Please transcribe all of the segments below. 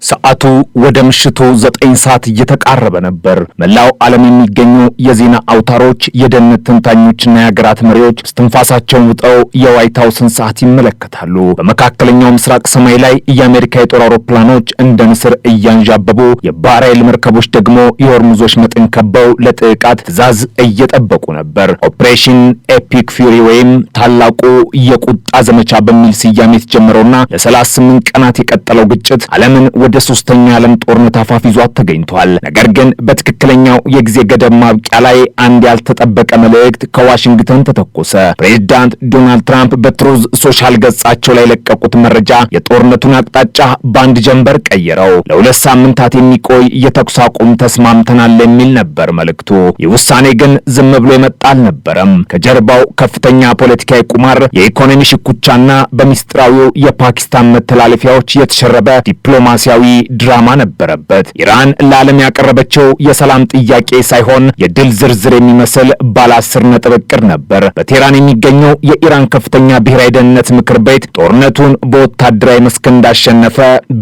ሰዓቱ ወደ ምሽቱ 9 ሰዓት እየተቃረበ ነበር። መላው ዓለም የሚገኙ የዜና አውታሮች፣ የደህንነት ተንታኞችና የሀገራት መሪዎች እስትንፋሳቸውን ውጠው የዋይት ሃውስን ሰዓት ይመለከታሉ። በመካከለኛው ምስራቅ ሰማይ ላይ የአሜሪካ የጦር አውሮፕላኖች እንደ ንስር እያንዣበቡ፣ የባህር ኃይል መርከቦች ደግሞ የሆርሙዞች መጠን ከበው ለጥቃት ትዕዛዝ እየጠበቁ ነበር። ኦፕሬሽን ኤፒክ ፊውሪ ወይም ታላቁ የቁጣ ዘመቻ በሚል ስያሜ የተጀመረውና ለ38 ቀናት የቀጠለው ግጭት ዓለምን ወደ ሶስተኛ ዓለም ጦርነት አፋፍ ይዟት ተገኝቷል። ነገር ግን በትክክለኛው የጊዜ ገደብ ማብቂያ ላይ አንድ ያልተጠበቀ መልእክት ከዋሽንግተን ተተኮሰ። ፕሬዝዳንት ዶናልድ ትራምፕ በትሩዝ ሶሻል ገጻቸው ላይ ለቀቁት መረጃ የጦርነቱን አቅጣጫ በአንድ ጀንበር ቀየረው። ለ2 ሳምንታት የሚቆይ የተኩስ አቁም ተስማምተናል የሚል ነበር መልእክቱ። ይህ ውሳኔ ግን ዝም ብሎ የመጣ አልነበረም። ከጀርባው ከፍተኛ ፖለቲካዊ ቁማር፣ የኢኮኖሚ ሽኩቻና በሚስጥራዊው የፓኪስታን መተላለፊያዎች የተሸረበ ዲፕሎማሲያዊ ድራማ ነበረበት። ኢራን ለዓለም ያቀረበችው የሰላም ጥያቄ ሳይሆን የድል ዝርዝር የሚመስል ባለ 10 ነጥብ ዕቅድ ነበር። በቴህራን የሚገኘው የኢራን ከፍተኛ ብሔራዊ ደህንነት ምክር ቤት ጦርነቱን በወታደራዊ መስክ እንዳሸነፈ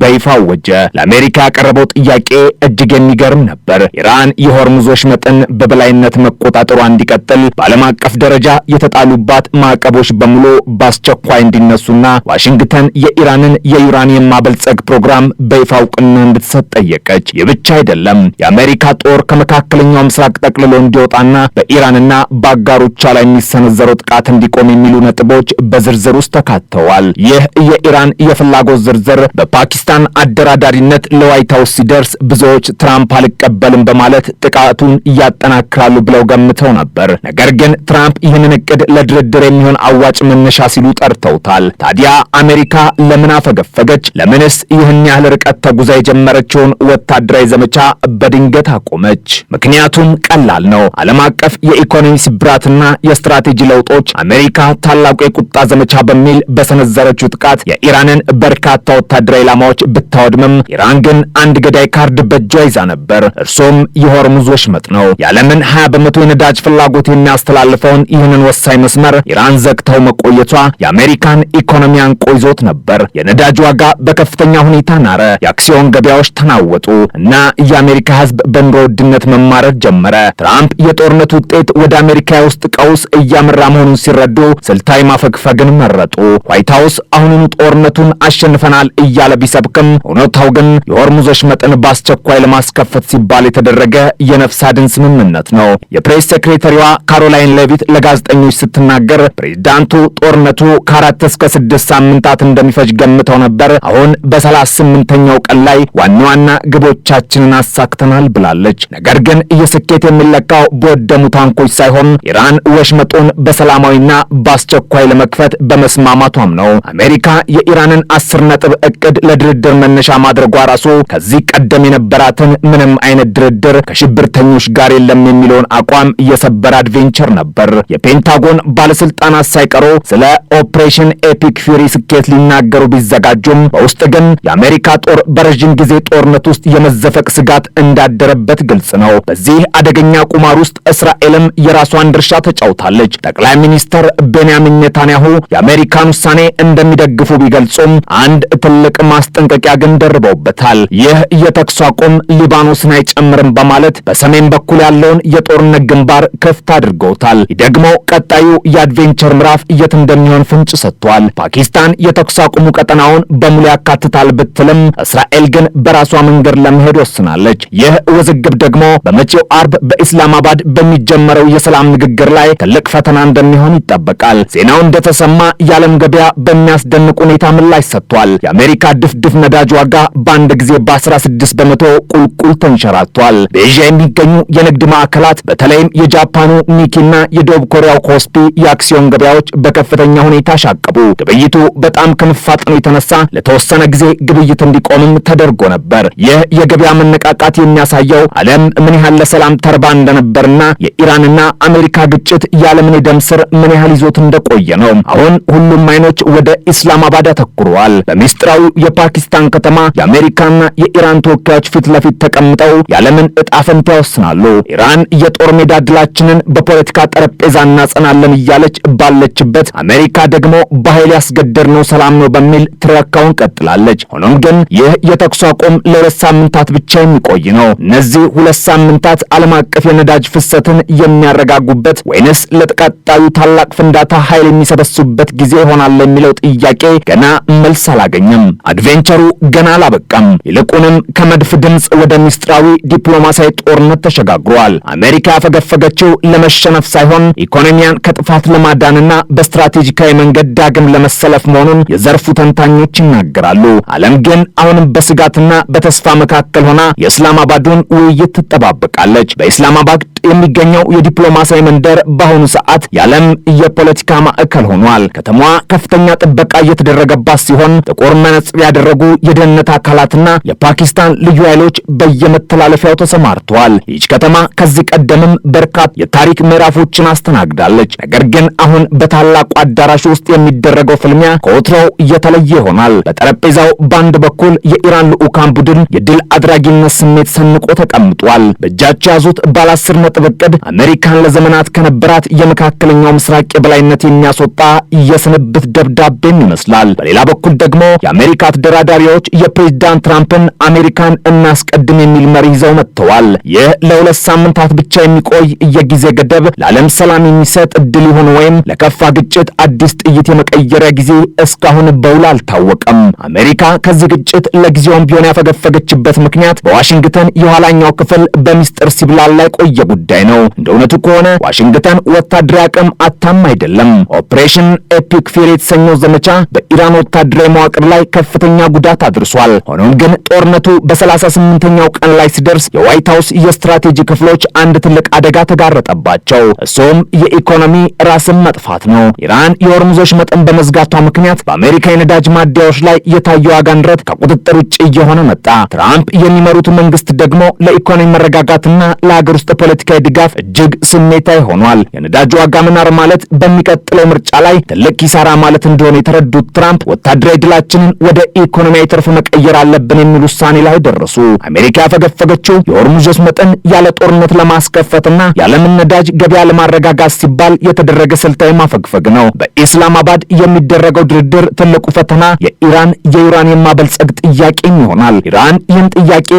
በይፋ አወጀ። ለአሜሪካ ያቀረበው ጥያቄ እጅግ የሚገርም ነበር። ኢራን የሆርሙዞች መጠን በበላይነት መቆጣጠሯ እንዲቀጥል፣ በዓለም አቀፍ ደረጃ የተጣሉባት ማዕቀቦች በሙሉ በአስቸኳይ እንዲነሱና ዋሽንግተን የኢራንን የዩራኒየም ማበልጸግ ፕሮግራም በይፋ እውቅና እንድትሰጥ ጠየቀች። ይህ ብቻ አይደለም። የአሜሪካ ጦር ከመካከለኛው ምስራቅ ጠቅልሎ እንዲወጣና በኢራንና በአጋሮቿ ላይ የሚሰነዘረው ጥቃት እንዲቆም የሚሉ ነጥቦች በዝርዝር ውስጥ ተካተዋል። ይህ የኢራን የፍላጎት ዝርዝር በፓኪስታን አደራዳሪነት ለዋይት ሃውስ ሲደርስ ብዙዎች ትራምፕ አልቀበልም በማለት ጥቃቱን እያጠናክራሉ ብለው ገምተው ነበር። ነገር ግን ትራምፕ ይህንን እቅድ ለድርድር የሚሆን አዋጭ መነሻ ሲሉ ጠርተውታል። ታዲያ አሜሪካ ለምን አፈገፈገች? ለምንስ ይህን ያህል ርቀት ተጉዛ የጀመረችውን ወታደራዊ ዘመቻ በድንገት አቆመች? ምክንያቱም ቀላል ነው። ዓለም አቀፍ የኢኮኖሚ ስብራትና የስትራቴጂ ለውጦች አሜሪካ ታላቁ የቁጣ ዘመቻ በሚል በሰነዘረችው ጥቃት የኢራንን በርካታ ወታደራዊ ኢላማዎች ብታወድምም ኢራን ግን አንድ ገዳይ ካርድ በእጇ ይዛ ነበር። እርሱም የሆርሙዝ ወሽመጥ ነው። የዓለምን 20% የነዳጅ ፍላጎት የሚያስተላልፈውን ይህንን ወሳኝ መስመር ኢራን ዘግተው መቆየቷ የአሜሪካን ኢኮኖሚ አንቆ ይዞት ነበር። የነዳጅ ዋጋ በከፍተኛ ሁኔታ ናረ። የአክሲዮን ገበያዎች ተናወጡ እና የአሜሪካ ሕዝብ በኑሮ ውድነት መማረር ጀመረ። ትራምፕ የጦርነቱ ውጤት ወደ አሜሪካ የውስጥ ቀውስ እያመራ መሆኑን ሲረዱ ስልታዊ ማፈግፈግን መረጡ። ዋይት ሃውስ አሁኑኑ ጦርነቱን አሸንፈናል እያለ ቢሰብክም እውነታው ግን የሆርሙዞች መጠን በአስቸኳይ ለማስከፈት ሲባል የተደረገ የነፍስ አድን ስምምነት ነው። የፕሬስ ሴክሬታሪዋ ካሮላይን ሌቪት ለጋዜጠኞች ስትናገር ፕሬዝዳንቱ ጦርነቱ ከ4 እስከ 6 ሳምንታት እንደሚፈጅ ገምተው ነበር። አሁን በ38ኛው ቀን ላይ ዋና ግቦቻችንን አሳክተናል ብላለች። ነገር ግን የስኬት የሚለካው በወደሙ ታንኮች ሳይሆን ኢራን ወሽመጡን በሰላማዊና በአስቸኳይ ለመክፈት በመስማማቷም ነው። አሜሪካ የኢራንን 10 ነጥብ ዕቅድ ለድርድር መነሻ ማድረጓ ራሱ ከዚህ ቀደም የነበራትን ምንም አይነት ድርድር ከሽብርተኞች ጋር የለም የሚለውን አቋም የሰበረ አድቬንቸር ነበር። የፔንታጎን ባለስልጣናት ሳይቀሩ ስለ ኦፕሬሽን ኤፒክ ፊውሪ ስኬት ሊናገሩ ቢዘጋጁም በውስጥ ግን የአሜሪካ ጦር በረዥም ጊዜ ጦርነት ውስጥ የመዘፈቅ ስጋት እንዳደረበት ግልጽ ነው። በዚህ አደገኛ ቁማር ውስጥ እስራኤልም የራሷን ድርሻ ተጫውታለች። ጠቅላይ ሚኒስትር ቤንያሚን ኔታንያሁ የአሜሪካን ውሳኔ እንደሚደግፉ ቢገልጹም አንድ ትልቅ ማስጠንቀቂያ ግን ደርበውበታል። ይህ የተኩስ አቁም ሊባኖስን አይጨምርም በማለት በሰሜን በኩል ያለውን የጦርነት ግንባር ክፍት አድርገውታል። ደግሞ ቀጣዩ የአድቬንቸር ምዕራፍ የት እንደሚሆን ፍንጭ ሰጥቷል። ፓኪስታን የተኩስ አቁሙ ቀጠናውን በሙሉ ያካትታል ብትልም እስራኤል ግን በራሷ መንገድ ለመሄድ ወስናለች። ይህ ውዝግብ ደግሞ በመጪው አርብ በኢስላማባድ በሚጀመረው የሰላም ንግግር ላይ ትልቅ ፈተና እንደሚሆን ይጠበቃል። ዜናው እንደተሰማ የዓለም ገበያ በሚያስደንቅ ሁኔታ ምላሽ ሰጥቷል። የአሜሪካ ድፍድፍ ነዳጅ ዋጋ በአንድ ጊዜ በ16 በመቶ ቁልቁል ተንሸራቷል። በኤዥያ የሚገኙ የንግድ ማዕከላት በተለይም የጃፓኑ ኒኪና የደቡብ ኮሪያው ኮስፒ የአክሲዮን ገበያዎች በከፍተኛ ሁኔታ ሻቀቡ። ግብይቱ በጣም ከመፋጠኑ የተነሳ ለተወሰነ ጊዜ ግብይት እንዲቆምም ተደርጎ ነበር። ይህ የገበያ መነቃቃት የሚያሳየው ዓለም ምን ያህል ለሰላም ተርባ እንደነበርና የኢራንና አሜሪካ ግጭት የዓለምን የደም ስር ምን ያህል ይዞት እንደቆየ ነው። አሁን ሁሉም አይኖች ወደ ኢስላማባድ አተኩረዋል። በሚስጥራዊው የፓኪስታን ከተማ የአሜሪካና የኢራን ተወካዮች ፊት ለፊት ተቀምጠው የዓለምን ዕጣ ፈንታ ይወስናሉ። ኢራን የጦር ሜዳ ድላችንን በፖለቲካ ጠረጴዛ እናጸናለን እያለች ባለችበት፣ አሜሪካ ደግሞ በኃይል ያስገደድነው ሰላም ነው በሚል ትረካውን ቀጥላለች። ሆኖም ግን ይህ ይህ የተኩስ አቁም ለሁለት ሳምንታት ብቻ የሚቆይ ነው። እነዚህ ሁለት ሳምንታት ዓለም አቀፍ የነዳጅ ፍሰትን የሚያረጋጉበት ወይንስ ለተቀጣዩ ታላቅ ፍንዳታ ኃይል የሚሰበስቡበት ጊዜ ይሆናል የሚለው ጥያቄ ገና መልስ አላገኘም። አድቬንቸሩ ገና አላበቃም። ይልቁንም ከመድፍ ድምፅ ወደ ሚስጥራዊ ዲፕሎማሲያዊ ጦርነት ተሸጋግሯል። አሜሪካ ያፈገፈገችው ለመሸነፍ ሳይሆን ኢኮኖሚያን ከጥፋት ለማዳንና በስትራቴጂካዊ መንገድ ዳግም ለመሰለፍ መሆኑን የዘርፉ ተንታኞች ይናገራሉ። ዓለም ግን አሁንም በስጋትና በተስፋ መካከል ሆና የእስላማባዱን ውይይት ትጠባበቃለች። በኢስላማባድ የሚገኘው የዲፕሎማሲያዊ መንደር በአሁኑ ሰዓት የዓለም የፖለቲካ ማዕከል ሆኗል። ከተማዋ ከፍተኛ ጥበቃ እየተደረገባት ሲሆን ጥቁር መነጽር ያደረጉ የደህንነት አካላትና የፓኪስታን ልዩ ኃይሎች በየመተላለፊያው ተሰማርተዋል። ይህች ከተማ ከዚህ ቀደምም በርካታ የታሪክ ምዕራፎችን አስተናግዳለች። ነገር ግን አሁን በታላቁ አዳራሽ ውስጥ የሚደረገው ፍልሚያ ከወትሮው እየተለየ ይሆናል። በጠረጴዛው በአንድ በኩል የኢራን ልዑካን ቡድን የድል አድራጊነት ስሜት ሰንቆ ተቀምጧል። በእጃቸው የያዙት ባለ 10 ነጥብ ዕቅድ አሜሪካን ለዘመናት ከነበራት የመካከለኛው ምስራቅ የበላይነት የሚያስወጣ የስንብት ደብዳቤም ይመስላል። በሌላ በኩል ደግሞ የአሜሪካ ተደራዳሪዎች የፕሬዝዳንት ትራምፕን አሜሪካን እናስቀድም የሚል መሪ ይዘው መጥተዋል። ይህ ለሁለት ሳምንታት ብቻ የሚቆይ የጊዜ ገደብ ለዓለም ሰላም የሚሰጥ እድል ይሆን ወይም ለከፋ ግጭት አዲስ ጥይት የመቀየሪያ ጊዜ እስካሁን በውል አልታወቀም። አሜሪካ ከዚህ ግጭት ለጊዜውም ቢሆን ያፈገፈገችበት ምክንያት በዋሽንግተን የኋላኛው ክፍል በሚስጥር ሲብላላ የቆየ ጉዳይ ነው። እንደ እውነቱ ከሆነ ዋሽንግተን ወታደራዊ አቅም አታም አይደለም። ኦፕሬሽን ኤፒክ ፌር የተሰኘው ዘመቻ በኢራን ወታደራዊ መዋቅር ላይ ከፍተኛ ጉዳት አድርሷል። ሆኖም ግን ጦርነቱ በ38ኛው ቀን ላይ ሲደርስ የዋይት ሃውስ የስትራቴጂ ክፍሎች አንድ ትልቅ አደጋ ተጋረጠባቸው። እሱም የኢኮኖሚ ራስን መጥፋት ነው። ኢራን የሆርሙዞች መጠን በመዝጋቷ ምክንያት በአሜሪካ የነዳጅ ማደያዎች ላይ የታየው ዋጋ ንረት ከቁጥጥር ውጭ እየሆነ መጣ። ትራምፕ የሚመሩት መንግስት ደግሞ ለኢኮኖሚ መረጋጋትና ለሀገር ውስጥ ፖለቲካዊ ድጋፍ እጅግ ስሜታዊ ሆኗል። የነዳጅ ዋጋ መናር ማለት በሚቀጥለው ምርጫ ላይ ትልቅ ኪሳራ ማለት እንደሆነ የተረዱት ትራምፕ ወታደራዊ ድላችንን ወደ ኢኮኖሚያዊ ትርፍ መቀየር አለብን የሚል ውሳኔ ላይ ደረሱ። አሜሪካ ያፈገፈገችው የሆርሙዞች መጠን ያለ ጦርነት ለማስከፈትና የዓለምን ነዳጅ ገበያ ለማረጋጋት ሲባል የተደረገ ስልታዊ ማፈግፈግ ነው። በኢስላማባድ የሚደረገው ድርድር ትልቁ ፈተና የኢራን የዩራኒየም ማበልጸግ ጥያቄም ይሆናል። ኢራን ይህን ጥያቄ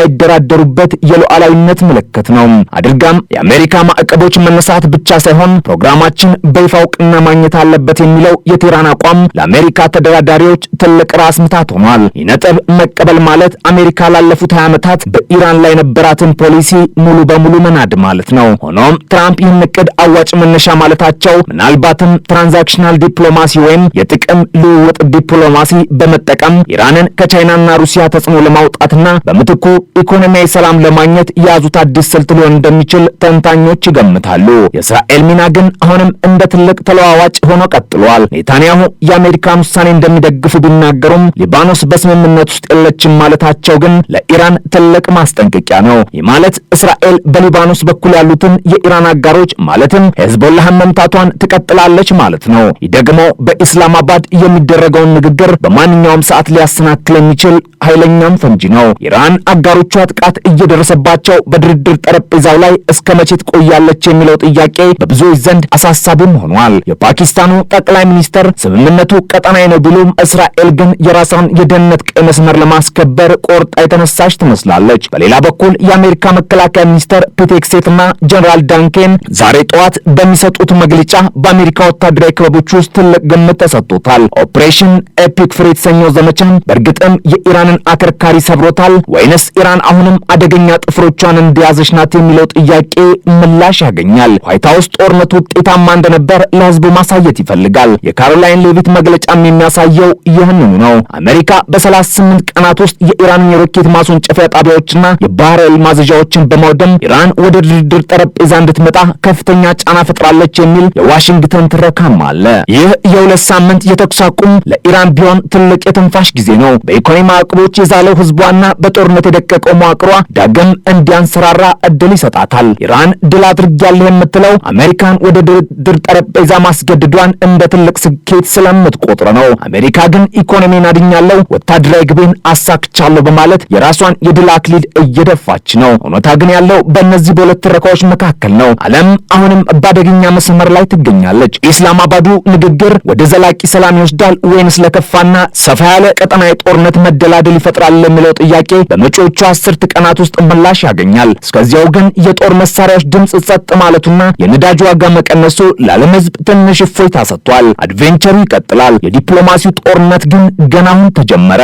የማይደራደሩበት የሉዓላዊነት ምልክት ነው አድርጋም የአሜሪካ ማዕቀቦች መነሳት ብቻ ሳይሆን ፕሮግራማችን በይፋ እውቅና ማግኘት አለበት የሚለው የቴህራን አቋም ለአሜሪካ ተደራዳሪዎች ትልቅ ራስ ምታት ሆኗል። ይህ ነጥብ መቀበል ማለት አሜሪካ ላለፉት 20 ዓመታት በኢራን ላይ የነበራትን ፖሊሲ ሙሉ በሙሉ መናድ ማለት ነው። ሆኖም ትራምፕ ይህን እቅድ አዋጭ መነሻ ማለታቸው ምናልባትም ትራንዛክሽናል ዲፕሎማሲ ወይም የጥቅም ልውውጥ ዲፕሎማሲ በመጠቀም ኢራንን ከቻይናና ሩሲያ ተጽዕኖ ለማውጣትና በምትኩ ኢኮኖሚያዊ ሰላም ለማግኘት የያዙት አዲስ ስልት ሊሆን እንደሚችል ተንታኞች ይገምታሉ። የእስራኤል ሚና ግን አሁንም እንደ ትልቅ ተለዋዋጭ ሆኖ ቀጥሏል። ኔታንያሁ የአሜሪካን ውሳኔ እንደሚደግፉ ቢናገሩም ሊባኖስ በስምምነት ውስጥ የለችም ማለታቸው ግን ለኢራን ትልቅ ማስጠንቀቂያ ነው። ይህ ማለት እስራኤል በሊባኖስ በኩል ያሉትን የኢራን አጋሮች ማለትም ሄዝቦላህን መምታቷን ትቀጥላለች ማለት ነው። ይህ ደግሞ በኢስላማባድ የሚደረገውን ንግግር በማንኛውም ሰዓት ሊያሰናክል የሚችል ኃይለኛም ፈንጂ ነው። ኢራን አጋሮቿ ጥቃት እየደረሰባቸው በድርድር ጠረጴዛው ላይ እስከ መቼ ትቆያለች የሚለው ጥያቄ በብዙዎች ዘንድ አሳሳቢም ሆኗል። የፓኪስታኑ ጠቅላይ ሚኒስትር ስምምነቱ ቀጠናዊ ነው ቢሉም እስራኤል ግን የራሷን የደህንነት ቀይ መስመር ለማስከበር ቆርጣ የተነሳች ትመስላለች። በሌላ በኩል የአሜሪካ መከላከያ ሚኒስትር ፒት ሄግሴትና ጀነራል ዳንኬን ዛሬ ጠዋት በሚሰጡት መግለጫ በአሜሪካ ወታደራዊ ክበቦች ውስጥ ትልቅ ግምት ተሰጥቶታል። ኦፕሬሽን ኤፒክ ፌር የተሰኘው ዘመቻም በእርግጥም የኢራንን አከርካሪ ሰብሮታል ወይንስ ኢራን አሁንም አደገኛ ጥፍሮቿን እንደያዘች ናት የሚለው ጥያቄ ምላሽ ያገኛል። ዋይት ሃውስ ጦርነቱ ውጤታማ እንደነበር ለህዝቡ ማሳየት ይፈልጋል። የካሮላይን ሌቪት መግለጫም የሚያሳየው ይህንኑ ነው። አሜሪካ በ38 ቀናት ውስጥ የኢራንን የሮኬት ማስወንጨፊያ ጣቢያዎችና የባህር ኃይል ማዘዣዎችን በማውደም ኢራን ወደ ድርድር ጠረጴዛ እንድትመጣ ከፍተኛ ጫና ፈጥራለች የሚል የዋሽንግተን ትረካም አለ። ይህ የሁለት ሳምንት የተኩስ አቁም ለኢራን ቢሆን ትልቅ የትንፋሽ ጊዜ ነው። በኢኮኖሚ ማዕቀቦች የዛለው ህዝቧና በጦርነት የደቀቀው መዋቅሯ ዳግም እንዲያንሰራራ እድል ይሰጣል። ይላታል። ኢራን ድል አድርጊያለሁ የምትለው አሜሪካን ወደ ድርድር ጠረጴዛ ማስገደዷን እንደ ትልቅ ስኬት ስለምትቆጥር ነው። አሜሪካ ግን ኢኮኖሚን አድኛለሁ፣ ወታደራዊ ግቤን አሳክቻለሁ በማለት የራሷን የድል አክሊል እየደፋች ነው። እውነታ ግን ያለው በእነዚህ በሁለት ትረካዎች መካከል ነው። ዓለም አሁንም በአደገኛ መስመር ላይ ትገኛለች። የኢስላማባዱ ንግግር ወደ ዘላቂ ሰላም ይወስዳል ወይንስ ለከፋና ሰፋ ያለ ቀጠናዊ ጦርነት መደላደል ይፈጥራል ለሚለው ጥያቄ በመጪዎቹ 10 ቀናት ውስጥ ምላሽ ያገኛል። እስከዚያው ግን የጦር መሳሪያዎች ድምጽ ጸጥ ማለቱና የነዳጅ ዋጋ መቀነሱ ለዓለም ሕዝብ ትንሽ እፎይታ ሰጥቷል። አድቬንቸሩ ይቀጥላል። የዲፕሎማሲው ጦርነት ግን ገና አሁን ተጀመረ።